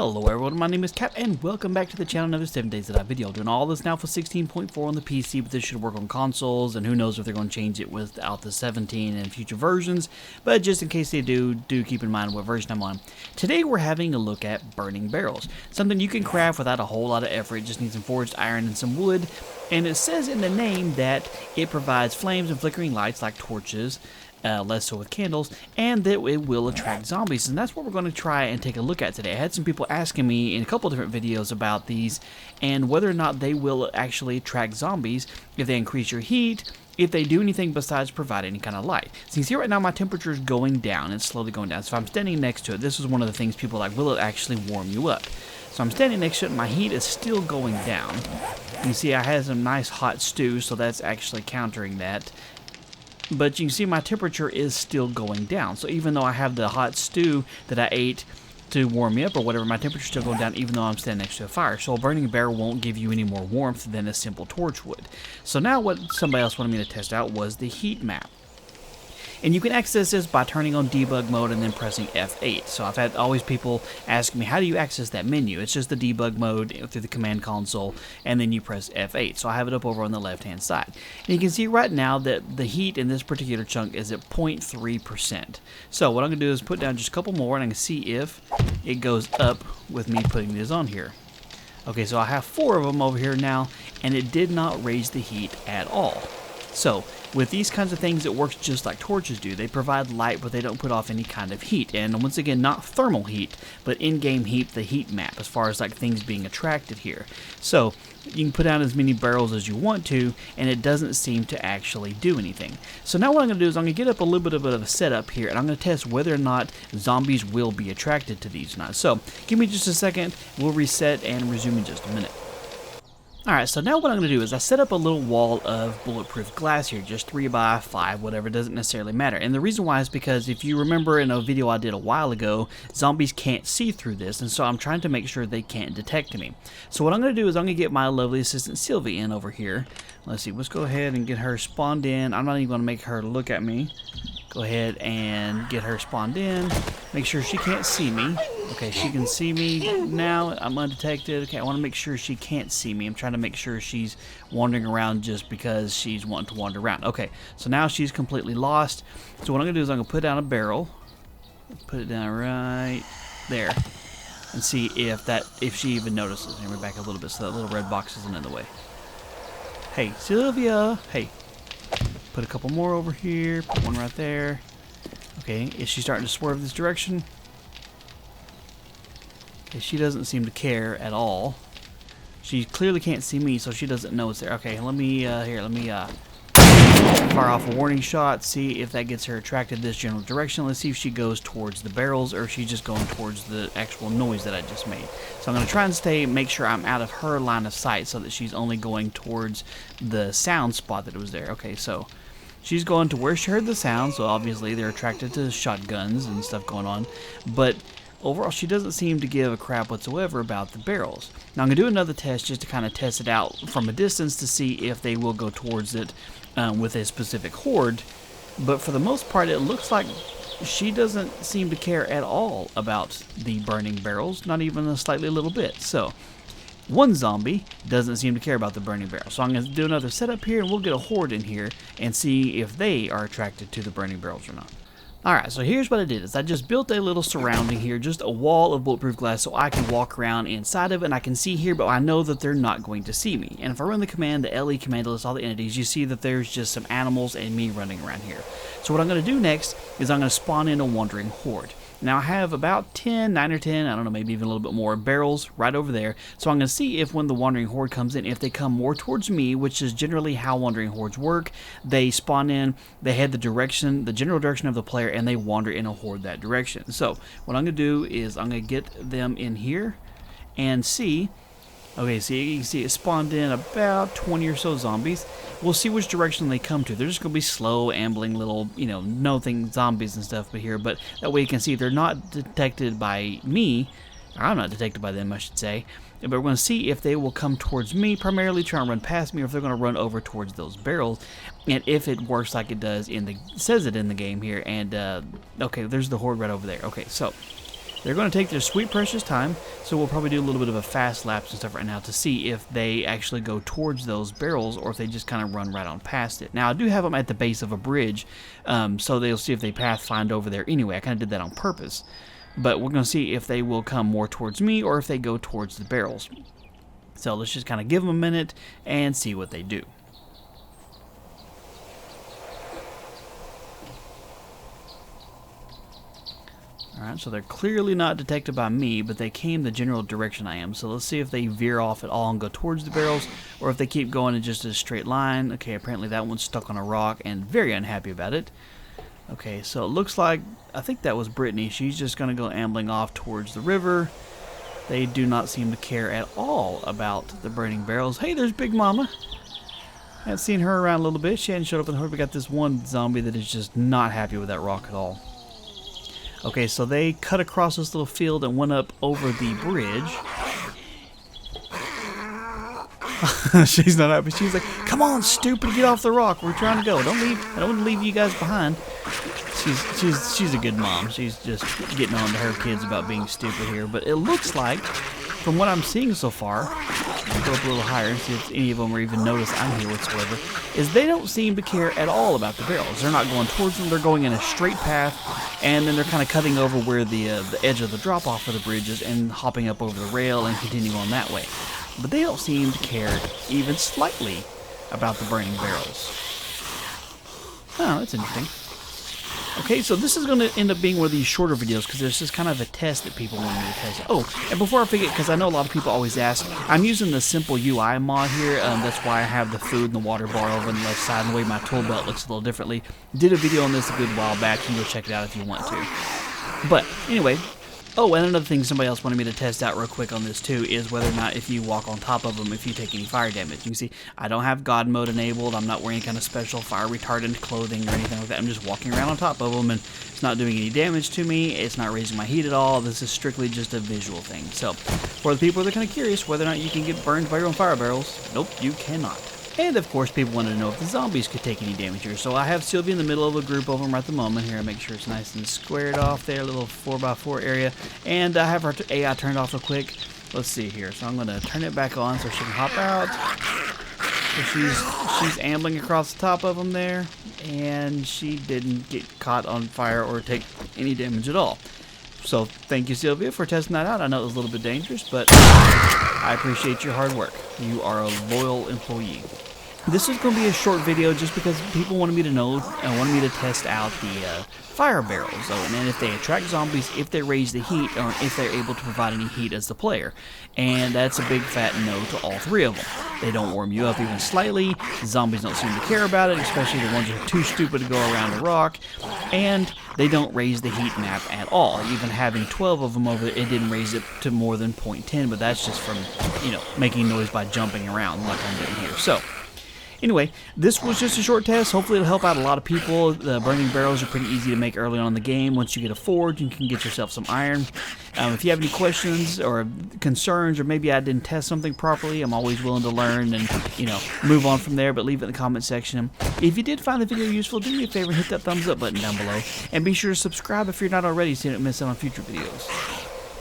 Hello everyone, my name is Cap and welcome back to the channel. Another 7 Days That video. Doing all this now for 16.4 on the PC, but this should work on consoles, and who knows if they're going to change it without the 17 and future versions. But just in case they do keep in mind what version I'm on. Today we're having a look at burning barrels. Something you can craft without a whole lot of effort. It just needs some forged iron and some wood. And it says in the name that it provides flames and flickering lights like torches. Less so with candles, and that it will attract zombies, and that's what we're going to try and take a look at today. I had some people asking me in a couple different videos about these and whether or not they will actually attract zombies if they increase your heat, if they do anything besides provide any kind of light. So you see right now my temperature is going down. It's slowly going down. So if I'm standing next to it, this is one of the things people are like, will it actually warm you up? So I'm standing next to it and my heat is still going down. You see I had some nice hot stew, so that's actually countering that. But you can see my temperature is still going down. So even though I have the hot stew that I ate to warm me up or whatever, my temperature is still going down even though I'm standing next to a fire. So a burning barrel won't give you any more warmth than a simple torch would. So now what somebody else wanted me to test out was the heat map. And you can access this by turning on debug mode and then pressing F8. So I've had always people ask me, how do you access that menu? It's just the debug mode through the command console, and then you press F8. So I have it up over on the left-hand side. And you can see right now that the heat in this particular chunk is at 0.3%. So what I'm going to do is put down just a couple more, and I can see if it goes up with me putting this on here. Okay, so I have 4 of them over here now, and it did not raise the heat at all. So, with these kinds of things, it works just like torches do. They provide light, but they don't put off any kind of heat. And once again, not thermal heat, but in-game heat, the heat map, as far as like things being attracted here. So, you can put down as many barrels as you want to, and it doesn't seem to actually do anything. So now what I'm going to do is I'm going to get up a little bit of a setup here, and I'm going to test whether or not zombies will be attracted to these or not. So, give me just a second. We'll reset and resume in just a minute. Alright, so now what I'm going to do is I set up a little wall of bulletproof glass here, just 3 by 5, whatever, doesn't necessarily matter. And the reason why is because if you remember in a video I did a while ago, zombies can't see through this, and so I'm trying to make sure they can't detect me. So what I'm going to do is I'm going to get my lovely assistant Sylvie in over here. Let's see, let's go ahead and get her spawned in. I'm not even going to make her look at me. Go ahead and get her spawned in. Make sure she can't see me. Okay, she can see me now. I'm undetected. Okay, I want to make sure she can't see me. I'm trying to make sure she's wandering around just because she's wanting to wander around. Okay, so now she's completely lost. So what I'm going to do is I'm going to put down a barrel. Put it down right there. And see if she even notices. Let me back a little bit so that little red box isn't in the way. Hey, Sylvia. Hey. Put a couple more over here. Put one right there. Okay, is she starting to swerve this direction? Okay, she doesn't seem to care at all. She clearly can't see me, so she doesn't know it's there. Okay, let me fire off a warning shot, see if that gets her attracted this general direction. Let's see if she goes towards the barrels or if she's just going towards the actual noise that I just made. So I'm going to try and make sure I'm out of her line of sight so that she's only going towards the sound spot that was there. Okay, so she's going to where she heard the sound, so obviously they're attracted to shotguns and stuff going on. But overall, she doesn't seem to give a crap whatsoever about the barrels. Now, I'm going to do another test just to kind of test it out from a distance to see if they will go towards it with a specific horde. But for the most part, it looks like she doesn't seem to care at all about the burning barrels, not even a slightly little bit. So, one zombie doesn't seem to care about the burning barrel. So I'm going to do another setup here, and we'll get a horde in here and see if they are attracted to the burning barrels or not. Alright, so here's what I did, is I just built a little surrounding here, just a wall of bulletproof glass so I can walk around inside of it and I can see here, but I know that they're not going to see me. And if I run the command, the LE command lists all the entities, you see that there's just some animals and me running around here. So what I'm going to do next is I'm going to spawn in a wandering horde. Now I have about 9 or 10, I don't know, maybe even a little bit more barrels right over there. So I'm going to see if when the wandering horde comes in, if they come more towards me, which is generally how wandering hordes work. They spawn in, they head the general direction of the player, and they wander in a horde that direction. So what I'm going to do is I'm going to get them in here and see. Okay, so you can see it spawned in about 20 or so zombies. We'll see which direction they come to. They're just going to be slow, ambling little, nothing zombies and stuff here. But that way you can see they're not detected by me. Or I'm not detected by them, I should say. But we're going to see if they will come towards me, primarily try and run past me, or if they're going to run over towards those barrels. And if it works like it does says it in the game here. And, okay, there's the horde right over there. Okay, so They're going to take their sweet precious time, so we'll probably do a little bit of a fast lapse and stuff right now to see if they actually go towards those barrels or if they just kind of run right on past it. Now, I do have them at the base of a bridge, so they'll see if they pathfind over there anyway. I kind of did that on purpose. But we're going to see if they will come more towards me or if they go towards the barrels. So let's just kind of give them a minute and see what they do. Alright, so they're clearly not detected by me, but they came the general direction I am. So let's see if they veer off at all and go towards the barrels, or if they keep going in just a straight line. Okay, apparently that one's stuck on a rock and very unhappy about it. Okay, so it looks like, I think that was Brittany. She's just going to go ambling off towards the river. They do not seem to care at all about the burning barrels. Hey, there's Big Mama. I haven't seen her around a little bit. She hadn't showed up in the horde. We got this one zombie that is just not happy with that rock at all. Okay, so they cut across this little field and went up over the bridge. She's not happy. She's like, "Come on, stupid, get off the rock. We're trying to go. Don't leave. I don't want to leave you guys behind." She's a good mom. She's just getting on to her kids about being stupid here. But it looks like, from what I'm seeing so far, I'll go up a little higher and see if any of them are even notice I'm here whatsoever, is they don't seem to care at all about the barrels. They're not going towards them. They're going in a straight path, and then they're kind of cutting over where the edge of the drop-off of the bridge is and hopping up over the rail and continuing on that way. But they don't seem to care even slightly about the burning barrels. Oh, that's interesting. Okay, so this is going to end up being one of these shorter videos because there's just kind of a test that people want me to test. Oh, and before I forget, because I know a lot of people always ask, I'm using the simple UI mod here. That's why I have the food and the water bar over on the left side, and the way my tool belt looks a little differently. Did a video on this a good while back. You can go check it out if you want to. But anyway. Oh, and another thing somebody else wanted me to test out real quick on this too is whether or not if you walk on top of them, if you take any fire damage. You can see I don't have God mode enabled. I'm not wearing any kind of special fire retardant clothing or anything like that. I'm just walking around on top of them and it's not doing any damage to me. It's not raising my heat at all. This is strictly just a visual thing. So for the people that are kind of curious whether or not you can get burned by your own fire barrels, nope, you cannot. And of course, people wanted to know if the zombies could take any damage here. So I have Sylvia in the middle of a group of them right at the moment. Here, make sure it's nice and squared off there, a little 4x4 area. And I have her AI turned off real quick. Let's see here. So I'm going to turn it back on so she can hop out. So she's ambling across the top of them there. And she didn't get caught on fire or take any damage at all. So thank you, Sylvia, for testing that out. I know it was a little bit dangerous, but I appreciate your hard work. You are a loyal employee. This is going to be a short video just because people wanted me to know and wanted me to test out the fire barrels. And then if they attract zombies, if they raise the heat, or if they're able to provide any heat as the player. And that's a big fat no to all three of them. They don't warm you up even slightly. Zombies don't seem to care about it, especially the ones who are too stupid to go around a rock. And they don't raise the heat map at all. Even having 12 of them over there, it didn't raise it to more than 0.10, but that's just from, you know, making noise by jumping around like I'm doing here. So anyway, this was just a short test. Hopefully it'll help out a lot of people. The burning barrels are pretty easy to make early on in the game. Once you get a forge, you can get yourself some iron. If you have any questions or concerns, or maybe I didn't test something properly, I'm always willing to learn and, you know, move on from there, but leave it in the comment section. If you did find the video useful, do me a favor and hit that thumbs up button down below. And be sure to subscribe if you're not already so you don't miss out on future videos.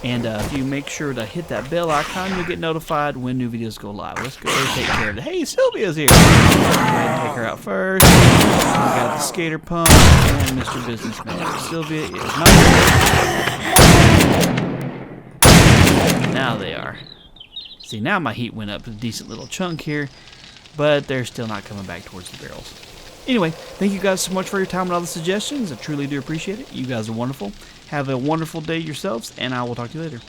And if you make sure to hit that bell icon, you'll get notified when new videos go live. Let's go take care of it. Hey, Sylvia's here. Go ahead and take her out first. We got the skater pump and Mr. Businessman. Sylvia is not here. Now they are. See, now my heat went up a decent little chunk here, but they're still not coming back towards the barrels. Anyway, thank you guys so much for your time and all the suggestions. I truly do appreciate it. You guys are wonderful. Have a wonderful day yourselves, and I will talk to you later.